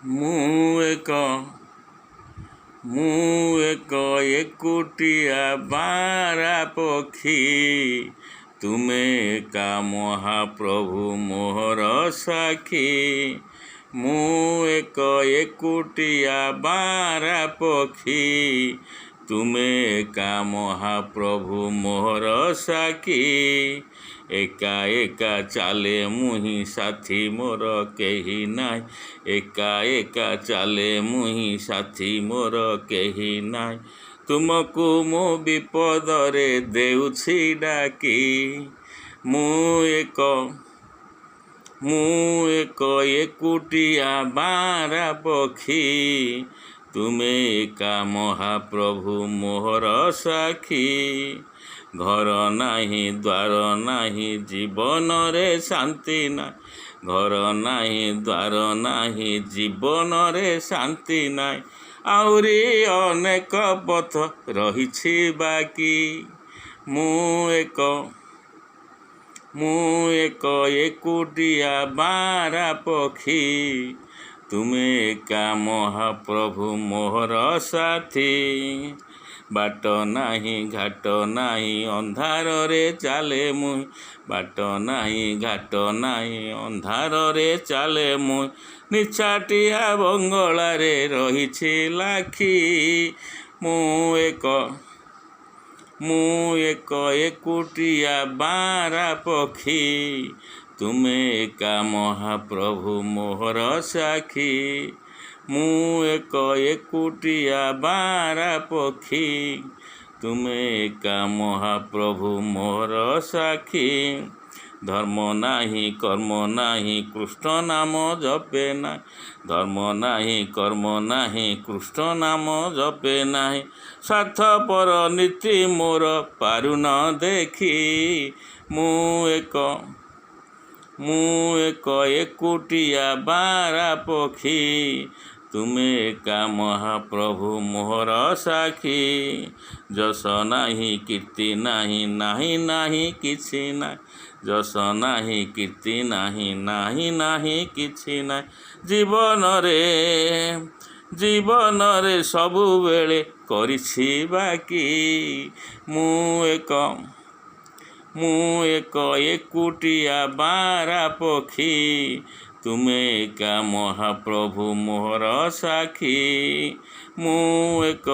ମୁଁ ଏକ ଏକୁଟିଆ ବାରା ପକ୍ଷୀ, ତୁମେ ଏକା ମହାପ୍ରଭୁ ମୋହର ସାକ୍ଷୀ। ମୁଁ ଏକ ଏକୁଟିଆ ବାରା ପକ୍ଷୀ, ତୁମେ ଏକା ମହାପ୍ରଭୁ ମୋହର ସାକ୍ଷୀ। ଏକା ଏକା ଚାଲେ ମୁହିଁ ସାଥୀ ମୋର କେହି ନାହିଁ, ଏକା ଏକା ଚାଲେ ମୁହିଁ ସାଥୀ ମୋର କେହି ନାହିଁ। ତୁମକୁ ମୁଁ ବିପଦରେ ଦେଉଛି ଡାକି, ମୁଁ ଏକ ଏକୁଟିଆ ବାରା ପକ୍ଷୀ, ତୁମେ ଏକା ମହାପ୍ରଭୁ ମୋହର ସାକ୍ଷୀ। ଘର ନାହିଁ ଦ୍ୱାର ନାହିଁ ଜୀବନରେ ଶାନ୍ତି ନାହିଁ, ଘର ନାହିଁ ଦ୍ୱାର ନାହିଁ ଜୀବନରେ ଶାନ୍ତି ନାହିଁ। ଆହୁରି ଅନେକ ପଥ ରହିଛି ବାକି, ମୁଁ ଏକ ଏକୁଟିଆ ବାରା ପକ୍ଷୀ, ତୁମେ ଏକା ମହାପ୍ରଭୁ ମୋହର ସାଥୀ। ବାଟ ନାହିଁ ଘାଟ ନାହିଁ ଅନ୍ଧାରରେ ଚାଲେ ମୁହିଁ, ବାଟ ନାହିଁ ଘାଟ ନାହିଁ ଅନ୍ଧାରରେ ଚାଲେ ମୁହିଁ। ନିଛାଟିଆ ବଙ୍ଗଳାରେ ରହିଛି ଲାଖି, ମୁଁ ଏକ ଏକୁଟିଆ ବାରା ପକ୍ଷୀ, ତୁମେ ଏକା ମହାପ୍ରଭୁ ମୋହର ସାକ୍ଷୀ। ମୁଁ ଏକ ଏକୁଟିଆ ବାରା ପକ୍ଷୀ, ତୁମେ ଏକା ମହାପ୍ରଭୁ ମୋହର ସାକ୍ଷୀ। ଧର୍ମ ନାହିଁ କର୍ମ ନାହିଁ କୃଷ୍ଣ ନାମ ଜପେ ନାହିଁ, ଧର୍ମ ନାହିଁ କର୍ମ ନାହିଁ କୃଷ୍ଣ ନାମ ଜପେ ନାହିଁ। ସ୍ୱାର୍ଥପର ନୀତି ମୋର ପାରୁନ ଦେଖି, ମୁଁ ଏକ ଏକୁଟିଆ ବାରା ପକ୍ଷୀ, ତୁମେ ଏକା ମହାପ୍ରଭୁ ମୋହର ସାକ୍ଷୀ। ଯଶ ନାହିଁ କୀର୍ତ୍ତି ନାହିଁ ନାହିଁ ନାହିଁ କିଛି ନାହିଁ, ଯଶ ନାହିଁ କୀର୍ତ୍ତି ନାହିଁ ନାହିଁ ନାହିଁ କିଛି ନାହିଁ। ଜୀବନରେ ସବୁବେଳେ କରିଛି ବାକି, ମୁଁ ଏକ ଏକୁଟିଆ ବାରା ପକ୍ଷୀ, ତୁମେ ଏକା ମହାପ୍ରଭୁ ମୋହର ସାକ୍ଷୀ। ମୁଁ ଏକ